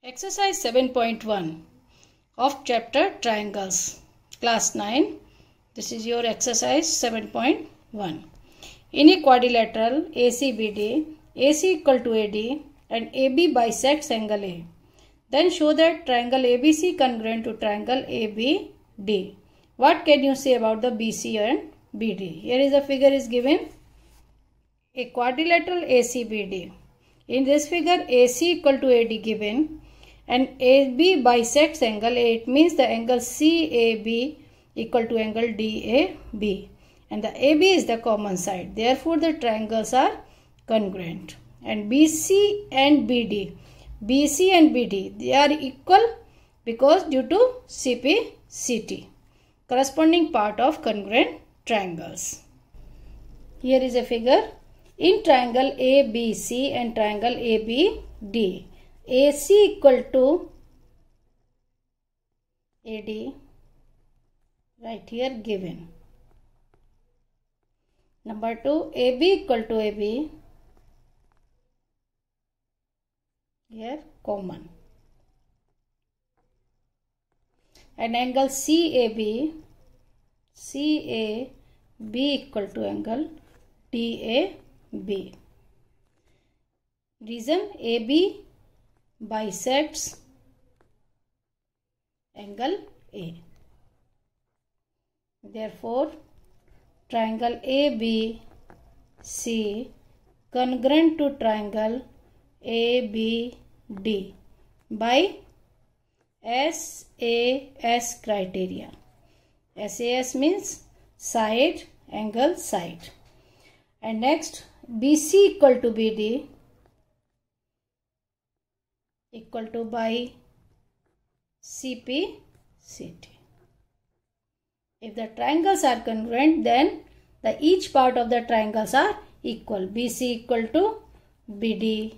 Exercise 7.1 of chapter Triangles, class 9. This is your exercise 7.1. In a quadrilateral ACBD, AC equal to AD and AB bisects angle A. Then show that triangle ABC congruent to triangle ABD. What can you say about the BC and BD? Here is a figure is given. A quadrilateral ACBD. In this figure, AC equal to AD given and AB bisects angle A. It means the angle CAB equal to angle DAB. And the AB is the common side. Therefore, the triangles are congruent. And BC and BD. BC and BD, they are equal because due to CP/CT. Corresponding part of congruent triangles. Here is a figure. In triangle ABC and triangle ABD, AC equal to AD, right here given. Number 2, AB equal to AB, here common. And angle CAB equal to angle DAB. Reason AB bisects angle A. Therefore, triangle ABC congruent to triangle ABD by SAS criteria. SAS means side, angle, side. And next, BC equal to BD equal to by CP/CT. If the triangles are congruent, then each part of the triangles are equal. BC equal to BD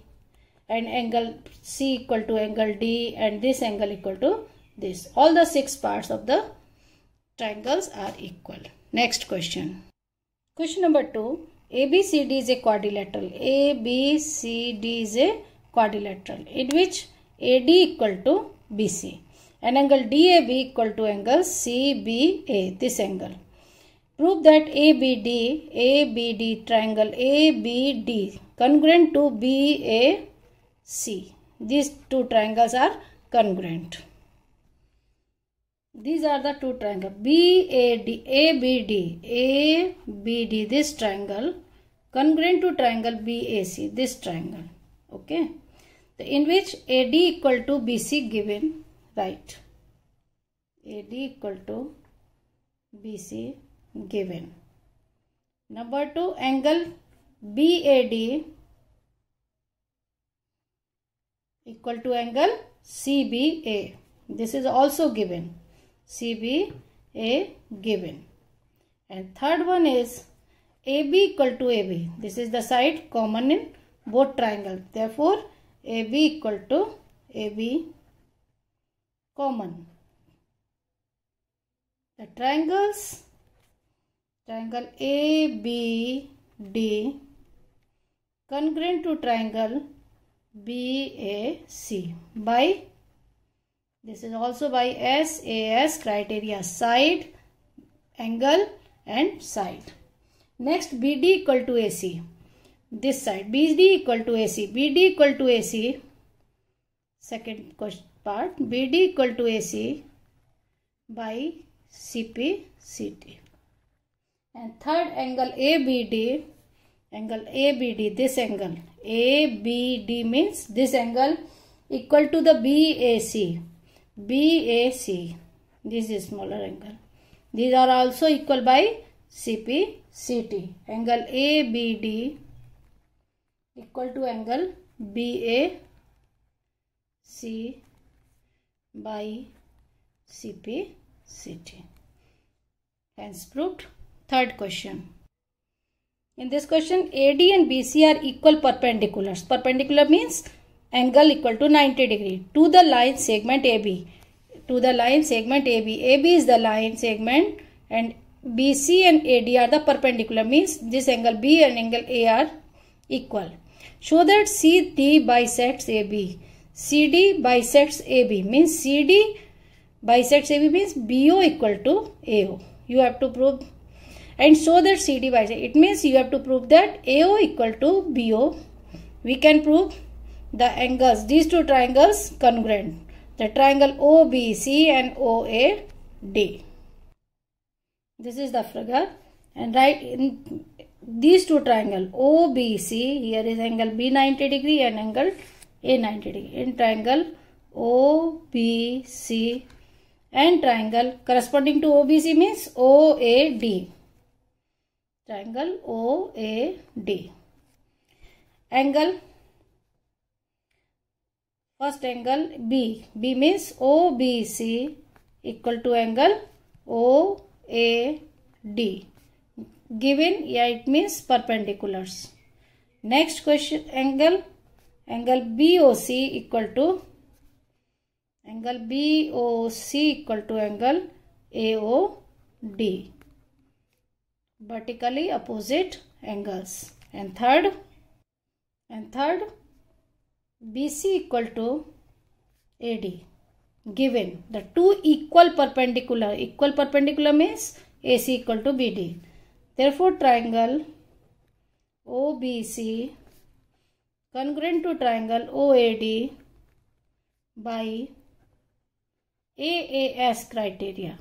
and angle C equal to angle D and this angle equal to this. All the 6 parts of the triangles are equal. Next question. Question number 2. ABCD is a quadrilateral. ABCD is a quadrilateral in which AD equal to BC and angle DAB equal to angle CBA, this angle. Prove that ABD triangle ABD congruent to BAC. These two triangles are congruent. These are the two triangles ABD, this triangle congruent to triangle BAC, this triangle. Okay. In which AD equal to BC given, right. AD equal to BC given. Number 2, angle BAD equal to angle CBA. This is also given. CBA given. And third one is AB equal to AB. This is the side common in both triangles. Therefore, AB equal to AB common. The triangle ABD congruent to triangle BAC by, this is also by SAS criteria, side, angle and side. Next, BD equal to AC. This side, BD equal to AC. BD equal to AC, second part, BD equal to AC by CP/CT. And third, angle ABD, this angle, ABD means this angle equal to the BAC. This is smaller angle. These are also equal by CP/CT. Angle ABD equal to angle BAC by CP/CT. Hence proved. Third question. In this question, AD and BC are equal perpendiculars. Perpendicular means angle equal to 90 degree to the line segment AB. AB is the line segment and BC and AD are the perpendicular, means this angle B and angle A are equal. Show that CD bisects AB. CD bisects AB means CD bisects AB means BO equal to AO. You have to prove and show that CD bisects. It means you have to prove that AO equal to BO. We can prove the angles, these two triangles congruent. The triangle OBC and OAD. This is the figure, and right in these two triangle OBC, here is angle B 90 degree and angle A 90 degree. In triangle OBC and triangle corresponding to OBC means OAD. Triangle OAD. Angle, first angle B. B means OBC equal to angle OAD. Given, yeah, it means perpendiculars. Next question, angle BOC equal to angle AOD. Vertically opposite angles. And third BC equal to AD. Given the two equal perpendicular means AC equal to BD. Therefore, triangle OBC congruent to triangle OAD by AAS criteria,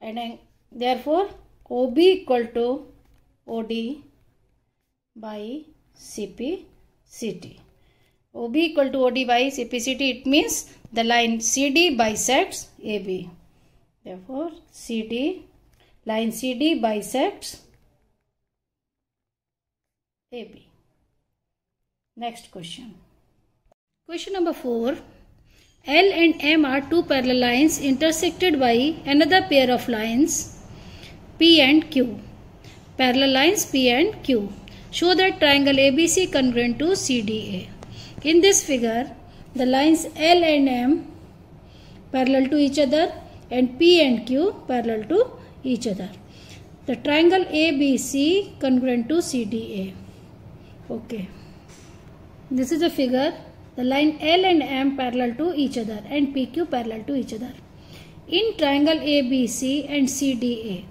and therefore OB equal to OD by CPCT. OB equal to OD by CPCT, it means the line CD bisects AB. Therefore, line CD bisects AB. Next question. Question number 4. L and M are two parallel lines intersected by another pair of lines P and Q. Parallel lines P and Q. Show that triangle ABC congruent to CDA. In this figure, the lines L and M parallel to each other and P and Q parallel to each other. The triangle ABC congruent to CDA. Okay. This is a figure. The line L and M parallel to each other and PQ parallel to each other. In triangle ABC and CDA,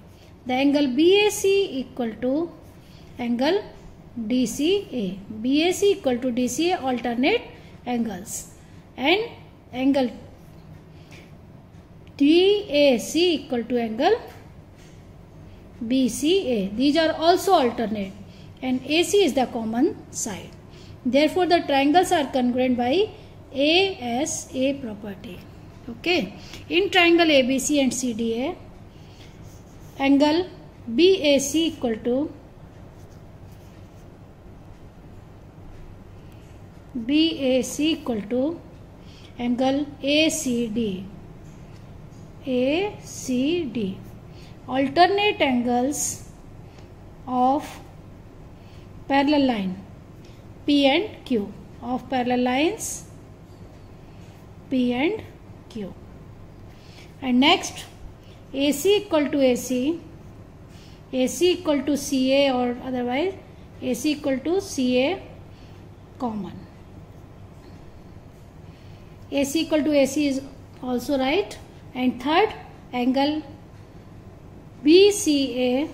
the angle BAC equal to angle DCA. BAC equal to DCA alternate angles, and angle DAC equal to angle BCA. These are also alternate, and AC is the common side. Therefore, the triangles are congruent by ASA property. Okay. In triangle ABC and CDA, angle BAC equal to angle ACD. Alternate angles of parallel line P and Q. Of parallel lines P and Q. And next, AC equal to AC equal to CA, or otherwise AC equal to CA common. AC equal to AC is also right. And third, angle BCA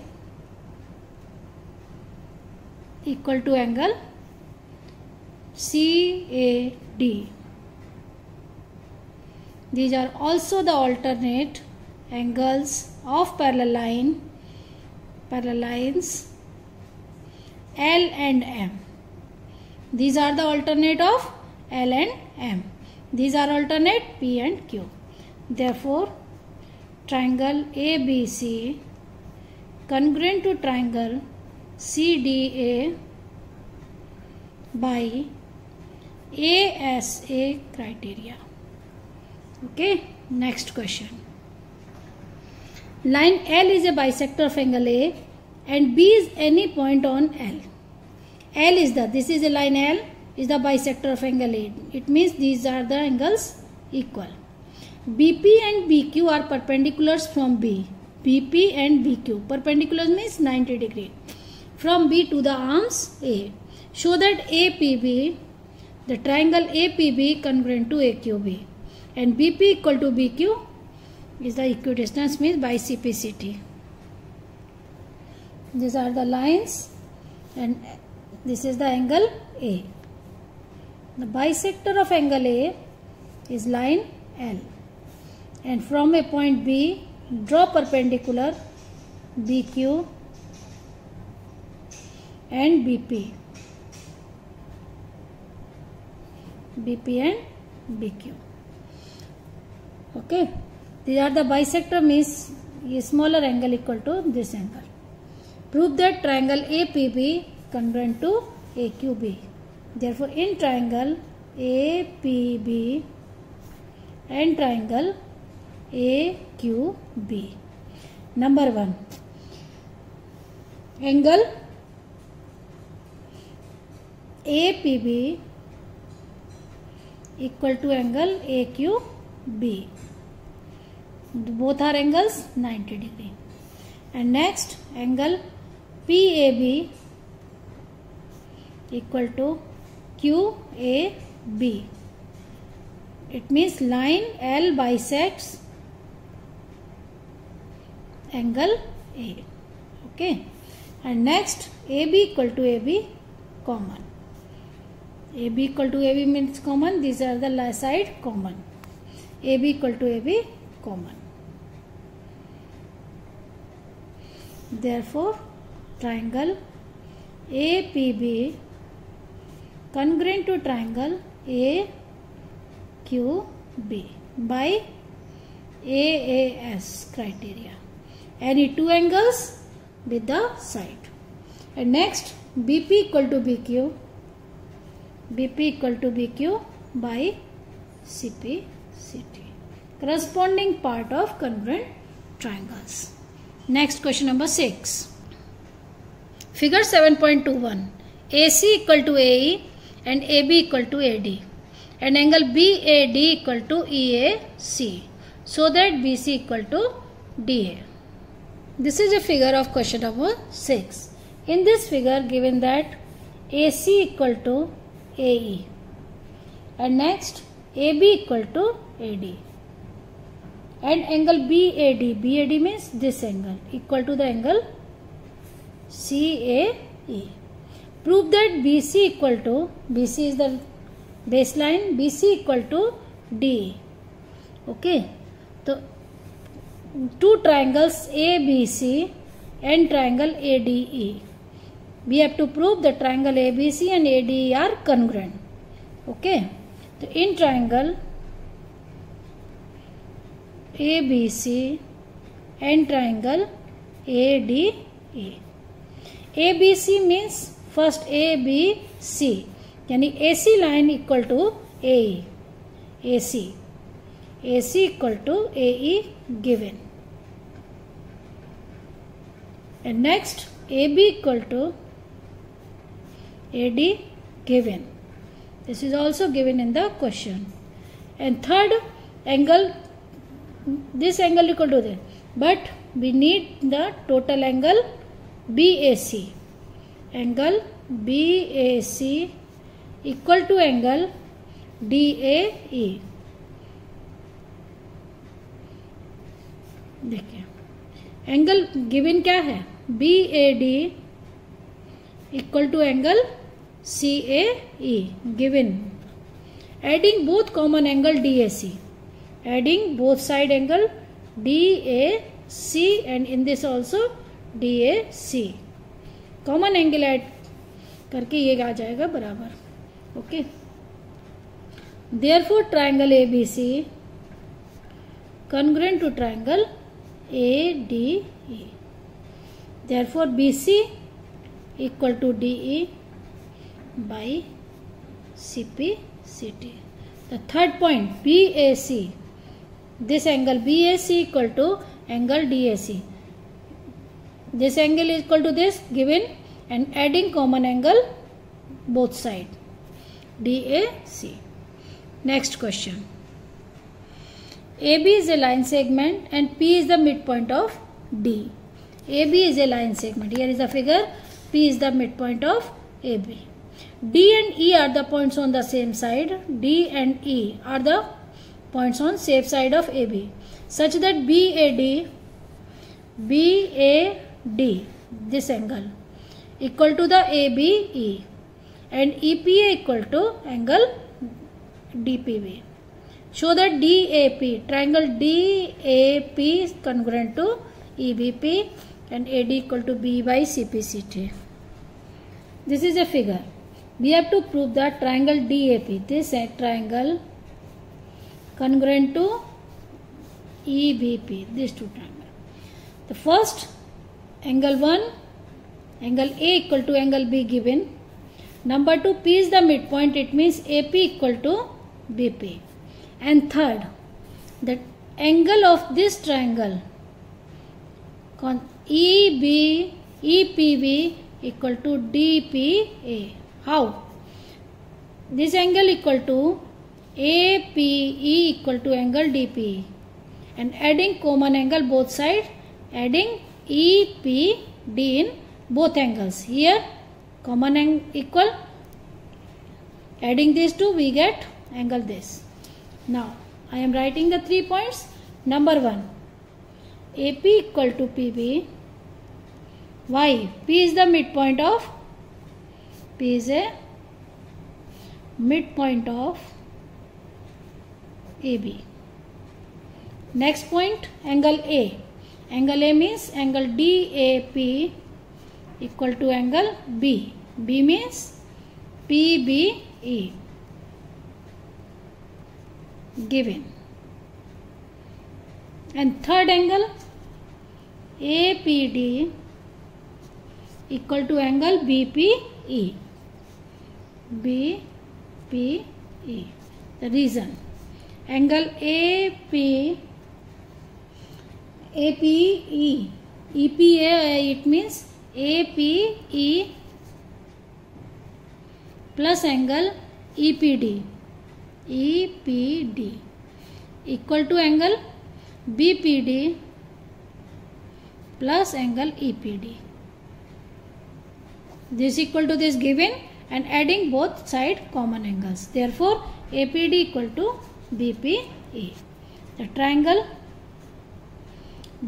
equal to angle CAD. These are also the alternate angles of parallel lines L and M. These are the alternate of L and M. These are alternate P and Q. Therefore, triangle ABC congruent to triangle CDA by ASA criteria. Okay, next question. Line L is a bisector of angle A and B is any point on L. This is a line L is the bisector of angle A. It means these are the angles equal. BP and BQ are perpendiculars from B. BP and BQ. Perpendiculars means 90 degree. From B to the arms A. Show that APB the triangle APB congruent to AQB, and BP equal to BQ is the equidistance means by CPCT. These are the lines and this is the angle A. The bisector of angle A is line L, and from a point B draw perpendicular BQ and BP and BQ. Okay, these are the bisector means a smaller angle equal to this angle. Prove that triangle APB congruent to AQB. Therefore, in triangle APB and triangle AQB, number 1, angle APB equal to angle AQB. Both are angles 90 degree. And next, angle PAB equal to QAB. It means line L bisects angle A. Okay. And next, AB equal to AB common. AB equal to AB means common. These are the side common. AB equal to AB common. Therefore, triangle APB congruent to triangle AQB by AAS criteria. Any two angles with the side. And next, BP equal to BQ. BP equal to BQ by CPCT. Corresponding part of congruent triangles. Next, question number 6. Figure 7.21. AC equal to AE and AB equal to AD. And angle BAD equal to EAC. So that BC equal to DA. This is a figure of question number 6. In this figure given that AC equal to AE and next AB equal to AD and angle BAD means this angle equal to the angle CAE. Prove that BC equal to, BC is the baseline, BC equal to DE. Okay, so two triangles ABC and triangle ADE. We have to prove the triangle ABC and ADE are congruent. Okay, so in triangle ABC and triangle ADE. ABC means first ABC, yani AC line equal to AE. AC equal to AE given. And next AB equal to AD given. This is also given in the question. And third angle, this angle equal to this, but we need the total angle BAC. Angle BAC equal to angle DAE. देखिए angle given क्या है, BAD equal to angle CAE given. Adding both common angle DAC. Adding both side angle DAC and in this also DAC. Common angle add करके ये आ जाएगा बराबर. Okay. Therefore triangle ABC congruent to triangle ADE. Therefore BC equal to DE by CPCT. The third point BAC. This angle BAC equal to angle DAC. This angle is equal to this given and adding common angle both side DAC. Next question. AB is a line segment and P is the midpoint of D. AB is a line segment. Here is the figure. P is the midpoint of AB. D and E are the points on the same side. D and E are the points on same side of AB, such that BAD, this angle, equal to the ABE, and EPA equal to angle DPB. Show that DAP, triangle DAP is congruent to EBP and AD equal to B by CPCT. This is a figure. We have to prove that triangle DAP, this triangle congruent to EBP, these two triangles. The first, angle 1, angle A equal to angle B given. Number 2, P is the midpoint, it means AP equal to BP. And third, the angle of this triangle EPB equal to DPA. How? This angle equal to APE equal to angle DPE, and adding common angle both sides, adding EPD in both angles. Here common angle equal, adding these two we get angle this. Now I am writing the 3 points. Number 1, AP equal to PB. Why? P is the midpoint of, P is a midpoint of AB. Next point, angle A. Angle A means angle DAP equal to angle B. B means PBE given. And third angle APD equal to angle BPE. BPE. The reason, angle APE, EPA, it means APE plus angle EPD equal to angle BPD plus angle EPD. This equal to this given, and adding both side common angles. Therefore, APD equal to BPE. The triangle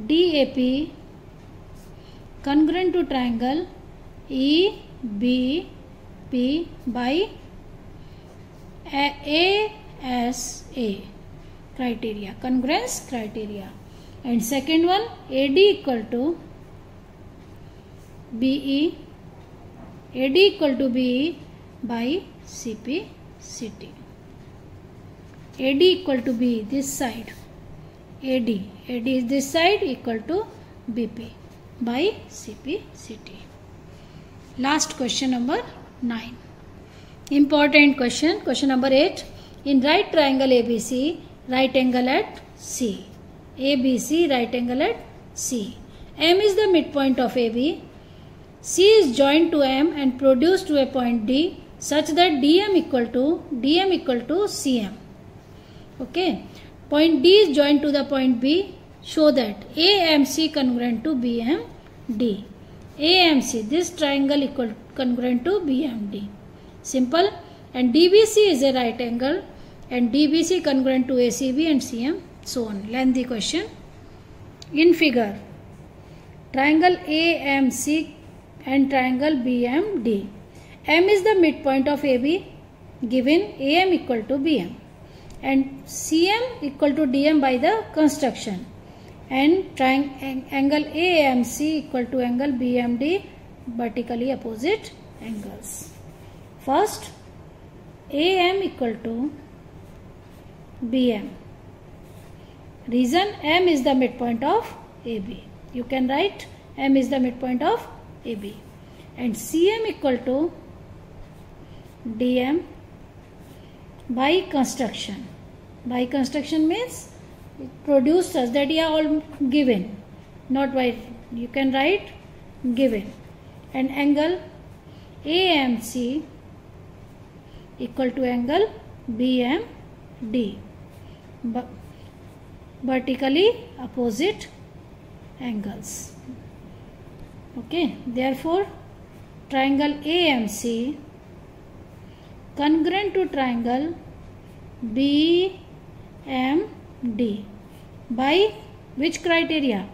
DAP congruent to triangle EBP by ASA criteria, congruence criteria. And second one, AD equal to BE, AD equal to BE by CPCT. AD equal to BE, this side, AD is this side, equal to BP by CPCT. Last question number 9. Important question. Question number 8. In right triangle ABC, right angle at C. ABC, right angle at C. M is the midpoint of AB. C is joined to M and produced to a point D such that DM equal to CM. Okay. Point D is joined to the point B. Show that AMC congruent to BMD. AMC, this triangle equal congruent to BMD. Simple. And DBC is a right angle and DBC congruent to ACB and CM, so on. Lengthy question. In figure, triangle AMC and triangle BMD. M is the midpoint of AB given AM equal to BM and CM equal to DM by the construction, and angle AMC equal to angle BMD, vertically opposite angles. First, AM equal to BM. Reason, M is the midpoint of AB. You can write M is the midpoint of AB. And CM equal to DM by construction. By construction means produced such that you are all given, not by, you can write given. And angle AMC equal to angle BMD, vertically opposite angles. Okay, therefore triangle AMC congruent to triangle BMD by which criteria?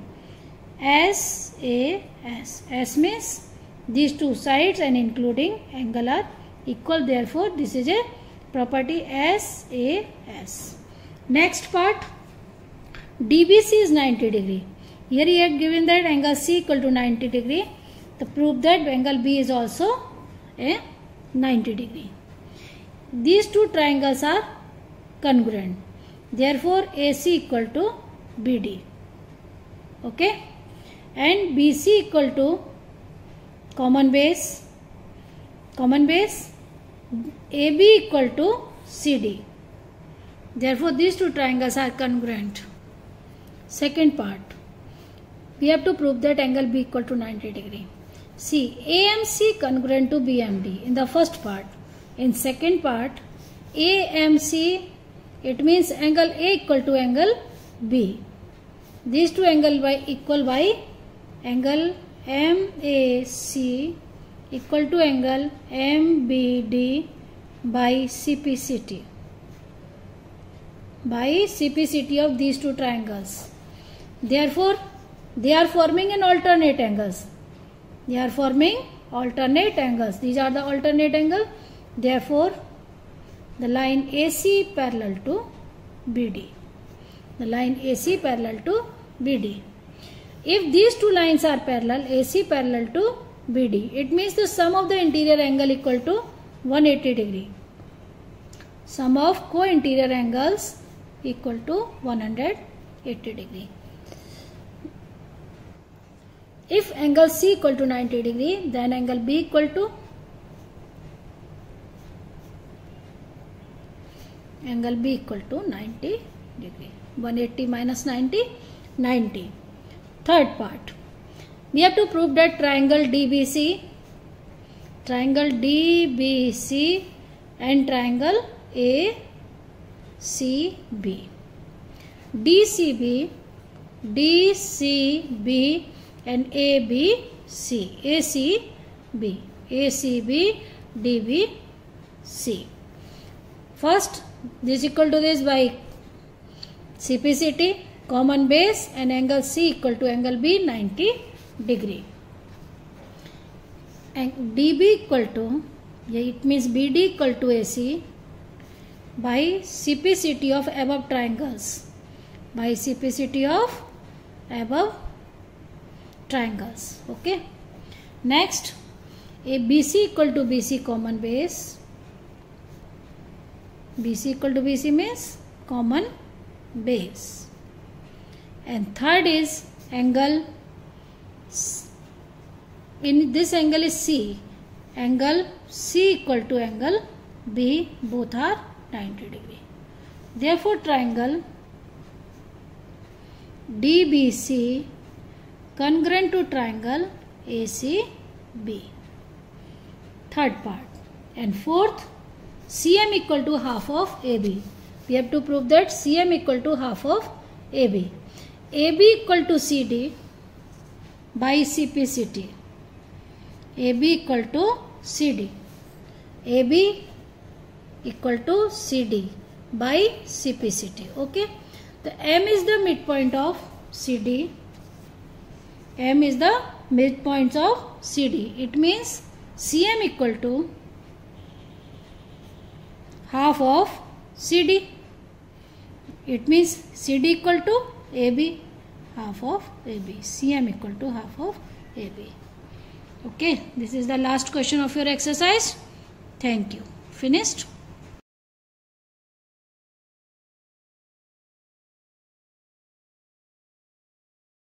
SAS. S means these two sides and including angle are equal, therefore this is a property SAS. Next part, DBC is 90 degree. Here he had given that angle C equal to 90 degree. To prove that angle B is also a 90 degree. These two triangles are congruent. Therefore AC equal to BD. Okay. And BC equal to common base. AB equal to CD. Therefore these two triangles are congruent. Second part, we have to prove that angle B equal to 90 degree. See, AMC congruent to BMD in the first part. In second part, AMC, it means angle A equal to angle B. These two angles equal by angle MAC equal to angle MBD by CPCT. By CPCT of these two triangles. Therefore, they are forming an alternate angles. These are the alternate angle. Therefore, the line AC parallel to BD. If these two lines are parallel, AC parallel to BD, it means the sum of the interior angle equal to 180 degree. Sum of co-interior angles equal to 180 degree. If angle C equal to 90 degree, then angle B equal to 90 degree. 180 minus 90, 90. Third part, we have to prove that triangle DBC and triangle ACB, DCB and ACB, DBC. First, this equal to this by CPCT, common base, and angle C equal to angle B 90 degree. And DB equal to, it means BD equal to AC by CPCT of above triangles. Okay. Next, ABC equal to BC common base. BC equal to BC means common base. And third is angle, in this angle is C. Angle C equal to angle B, both are 90 degree. Therefore triangle DBC congruent to triangle ACB. Third part. And fourth, CM equal to half of AB. We have to prove that CM equal to half of AB. AB equal to CD by CPCT. AB equal to CD. AB equal to CD by CPCT. Okay. The M is the midpoint of CD. M is the midpoint of CD. It means CM equal to half of CD. It means CD equal to AB, half of AB. CM equal to half of AB. Okay, this is the last question of your exercise. Thank you. Finished?